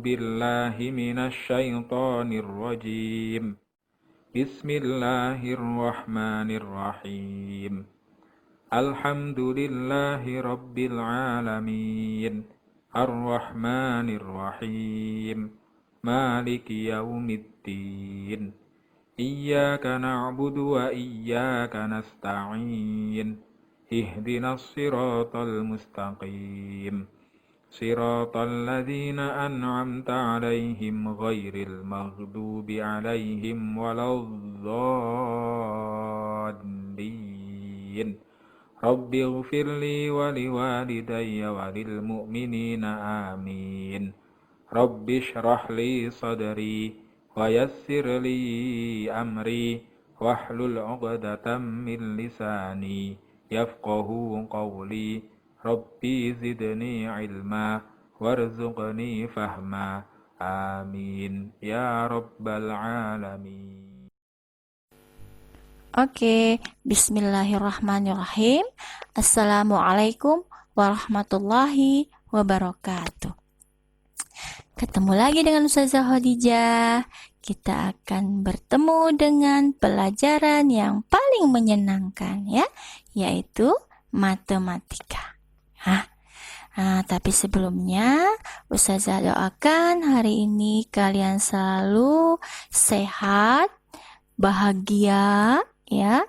بالله من الشيطان الرجيم بسم الله الرحمن الرحيم الحمد لله رب العالمين الرحمن الرحيم مالك يوم الدين إياك نعبد وإياك نستعين اهدنا الصراط المستقيم صراط الذين أنعمت عليهم غير المغضوب عليهم ولا الضالين رب اغفر لي ولوالدي وللمؤمنين آمين رب اشرح لي صدري ويسر لي أمري واحلل عقدة من لساني يفقه قولي ربي زدني علما وارزقني فهما آمين يا رب العالمين. Oke, bismillahirrahmanirrahim. Assalamualaikum warahmatullahi wabarakatuh. Ketemu lagi dengan Ustazah Khadijah. Kita akan bertemu dengan pelajaran yang paling menyenangkan ya, yaitu matematika. Tapi sebelumnya Ustazah doakan hari ini kalian selalu sehat, bahagia ya,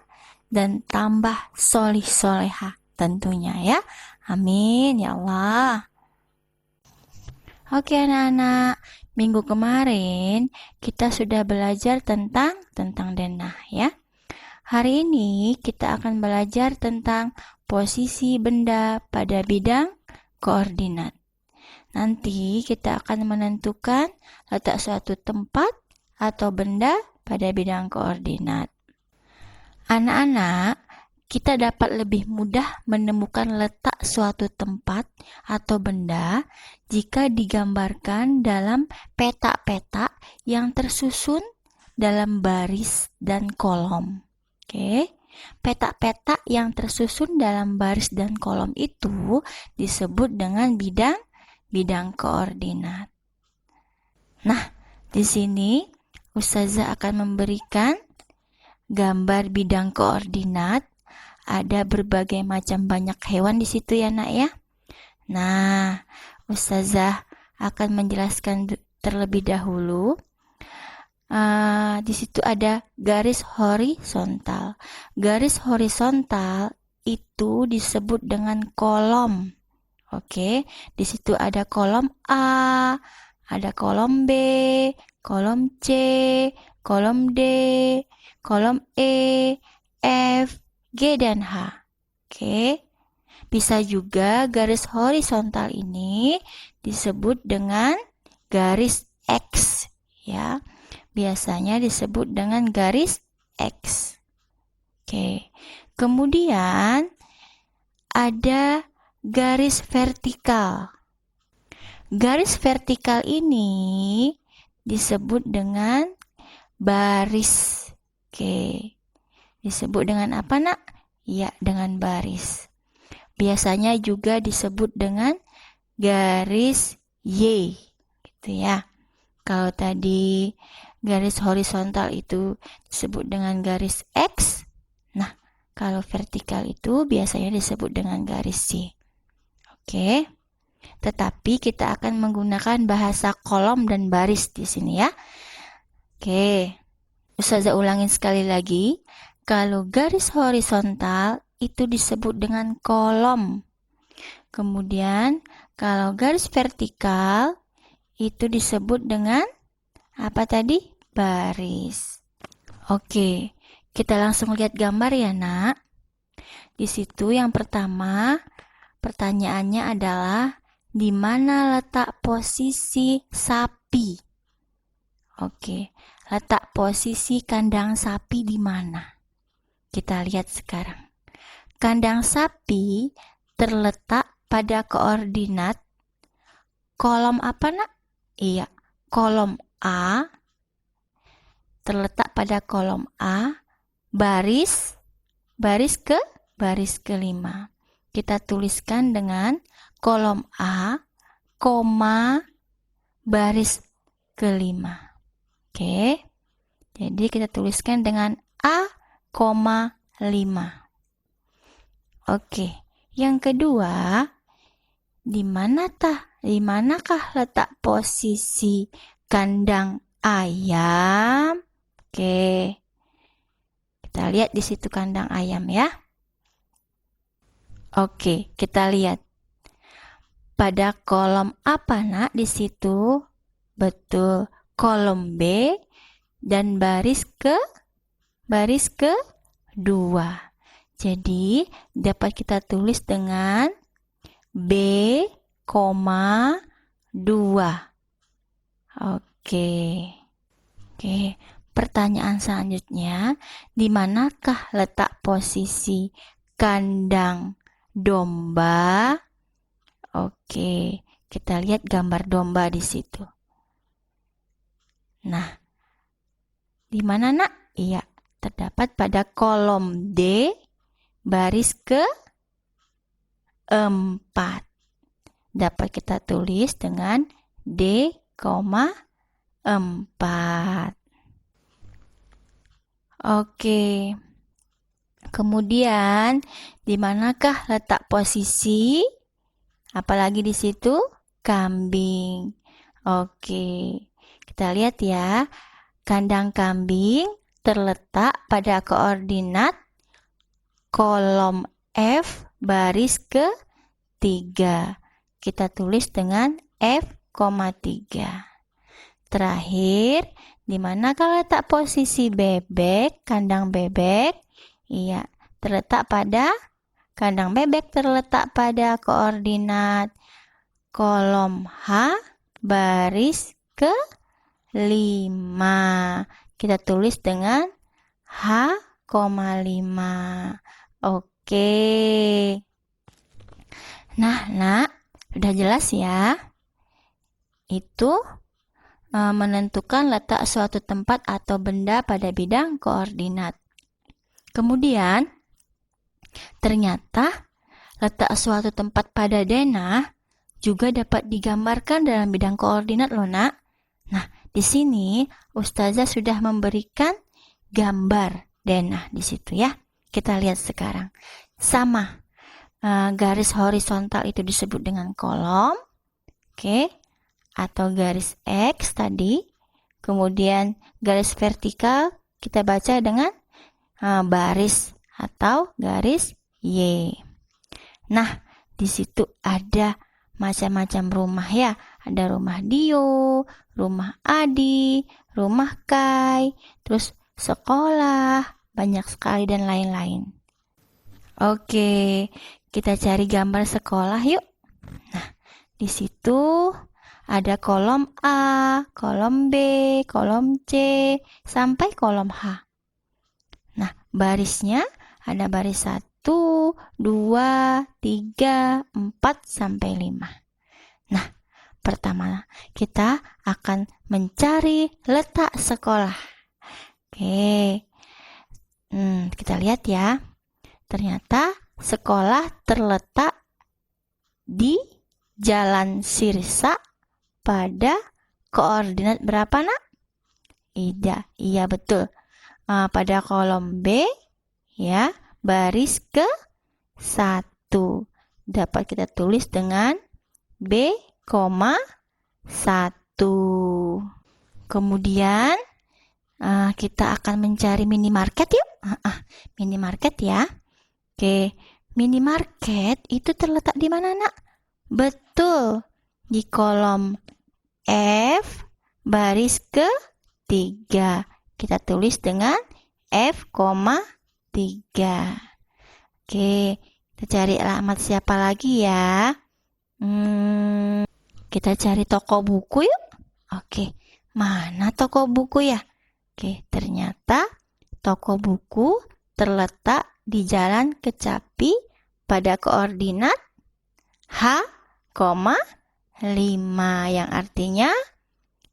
dan tambah solih-soleha tentunya ya. Amin ya Allah. Oke anak-anak, minggu kemarin kita sudah belajar tentang denah ya. Hari ini kita akan belajar tentang posisi benda pada bidang koordinat. Nanti kita akan menentukan letak suatu tempat atau benda pada bidang koordinat. Anak-anak, kita dapat lebih mudah menemukan letak suatu tempat atau benda jika digambarkan dalam peta-peta yang tersusun dalam baris dan kolom. Oke. Peta-peta yang tersusun dalam baris dan kolom itu disebut dengan bidang koordinat. Nah, di sini Ustazah akan memberikan gambar bidang koordinat. Ada berbagai macam banyak hewan di situ ya nak ya. Nah, Ustazah akan menjelaskan terlebih dahulu. Di situ ada garis horizontal. Garis horizontal itu disebut dengan kolom. Oke, di situ ada kolom A, ada kolom B, kolom C, kolom D, kolom E, F, G, dan H. Oke. Bisa juga garis horizontal ini disebut dengan garis X ya. Biasanya disebut dengan garis X. Oke. Kemudian ada garis vertikal. Garis vertikal ini disebut dengan baris. Oke. Disebut dengan apa nak? Ya, dengan baris. Biasanya juga disebut dengan garis Y. Gitu ya. Kalau tadi garis horizontal itu disebut dengan garis X. Nah, kalau vertikal itu biasanya disebut dengan garis Y. Oke. Tetapi kita akan menggunakan bahasa kolom dan baris di sini ya. Oke. Ustazah ulangin sekali lagi. Kalau garis horizontal itu disebut dengan kolom. Kemudian kalau garis vertikal itu disebut dengan apa tadi? Baris. Oke, kita langsung lihat gambar ya nak. Di situ yang pertama pertanyaannya adalah di mana letak posisi sapi? Oke, letak posisi kandang sapi di mana? Kita lihat sekarang. Kandang sapi terletak pada koordinat kolom apa nak? Iya, kolom A. Terletak pada kolom A, baris kelima. Kita tuliskan dengan kolom A, koma, baris kelima. Oke, jadi kita tuliskan dengan A,5. Oke, yang kedua, di manakah letak posisi kandang ayam? Oke, kita lihat di situ kandang ayam ya. Oke, kita lihat. Pada kolom apa, Nak, di situ? Betul, kolom B dan baris kedua. Jadi, dapat kita tulis dengan B,2. Oke. Pertanyaan selanjutnya, di manakah letak posisi kandang domba? Oke, kita lihat gambar domba di situ. Nah, di mana, Nak? Iya, terdapat pada kolom D baris ke-4. Dapat kita tulis dengan D,4. Oke. Kemudian, di manakah letak posisi? Apalagi di situ? Kambing. Oke. Kita lihat ya. Kandang kambing terletak pada koordinat kolom F baris ke-3. Kita tulis dengan F,3. Terakhir, di manakah letak posisi bebek, kandang bebek? Iya, kandang bebek terletak pada koordinat kolom H baris ke-5. Kita tulis dengan H,5. Oke. Nah, Nak, sudah jelas ya? Itu menentukan letak suatu tempat atau benda pada bidang koordinat. Kemudian, ternyata letak suatu tempat pada denah juga dapat digambarkan dalam bidang koordinat loh, Nak. Nah, di sini Ustazah sudah memberikan gambar denah di situ ya. Kita lihat sekarang. Sama, garis horizontal itu disebut dengan kolom. Oke. Atau garis X tadi. Kemudian garis vertikal kita baca dengan baris atau garis Y. Nah, di situ ada macam-macam rumah ya. Ada rumah Dio, rumah Adi, rumah Kai, terus sekolah, banyak sekali dan lain-lain. Oke, kita cari gambar sekolah yuk. Nah, di situ ada kolom A, kolom B, kolom C, sampai kolom H. Nah, barisnya ada baris 1, 2, 3, 4, sampai 5. Nah, pertama kita akan mencari letak sekolah. Oke, kita lihat ya. Ternyata sekolah terletak di Jalan Sirsa pada koordinat berapa, Nak? Iya betul. Pada kolom B ya, baris ke-1. Dapat kita tulis dengan B,1. Kemudian kita akan mencari minimarket yuk. Minimarket ya. Oke, minimarket itu terletak di mana, Nak? Betul, di kolom F baris ke-3. Kita tulis dengan F,3. Oke, kita cari alamat siapa lagi ya? Kita cari toko buku yuk. Oke, mana toko buku ya? Oke, ternyata toko buku terletak di Jalan Kecapi pada koordinat H,5 yang artinya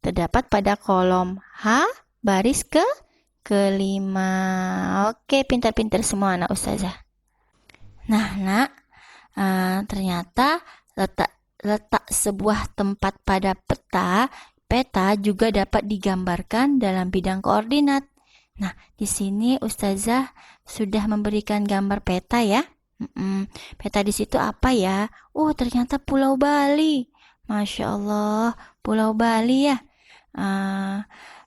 terdapat pada kolom H baris ke-5. Oke, pintar-pintar semua anak Ustazah. Nah, Nak, ternyata letak sebuah tempat pada peta Peta juga dapat digambarkan dalam bidang koordinat. Nah, di sini Ustazah sudah memberikan gambar peta ya. Peta di situ apa ya? Oh, ternyata Pulau Bali. Masya Allah, Pulau Bali ya.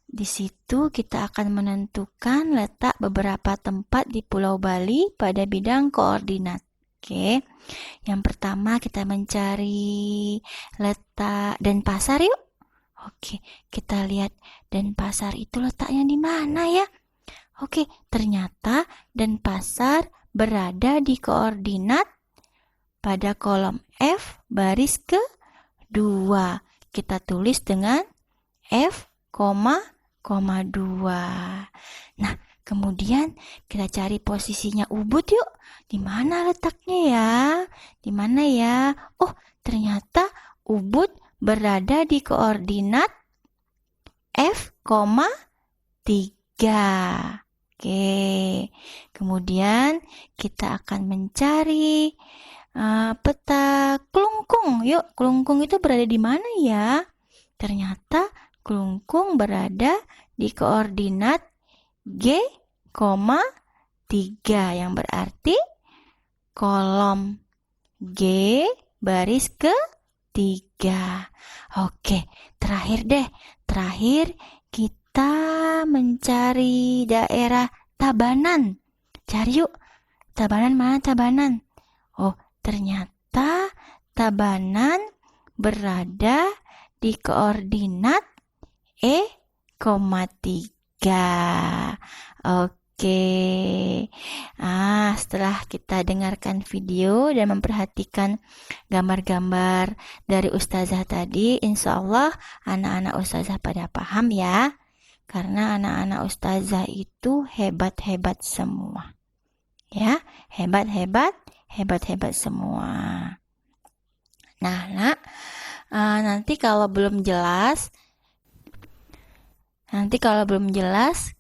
Di situ kita akan menentukan letak beberapa tempat di Pulau Bali pada bidang koordinat. Oke, yang pertama kita mencari letak Denpasar yuk. Oke, kita lihat Denpasar itu letaknya di mana ya? Oke, ternyata Denpasar berada di koordinat pada kolom F baris ke-2. Kita tulis dengan F, 2. Nah, kemudian kita cari posisinya Ubud yuk. Di mana letaknya ya? Di mana ya? Oh, ternyata Ubud berada di koordinat F, 3. Oke. Kemudian kita akan mencari peta Kelungkung. Yuk, Kelungkung itu berada di mana ya? Ternyata Kelungkung berada di koordinat G, 3 yang berarti kolom G baris ke-3. Oke, terakhir deh. Terakhir kita mencari daerah Tabanan. Cari yuk. Tabanan mana Tabanan? Oh, ternyata Tabanan berada di koordinat E, 3. Oke. Setelah kita dengarkan video dan memperhatikan gambar-gambar dari Ustazah tadi, insya Allah anak-anak Ustazah pada paham ya. Karena anak-anak Ustazah itu hebat-hebat semua. Ya, hebat-hebat semua. Nah, Nak, nanti kalau belum jelas,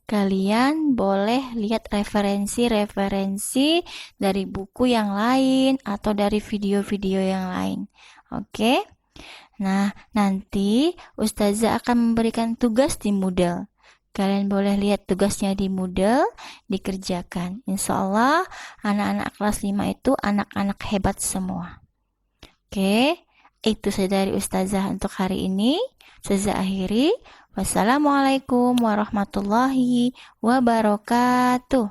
kalian boleh lihat referensi-referensi dari buku yang lain atau dari video-video yang lain. Oke? Nah, nanti Ustazah akan memberikan tugas di Moodle. Kalian boleh lihat tugasnya di Moodle, dikerjakan. Insya Allah, anak-anak kelas 5 itu anak-anak hebat semua. Oke? Itu saja dari Ustazah untuk hari ini. Ustazah akhiri. Wassalamualaikum warahmatullahi wabarakatuh.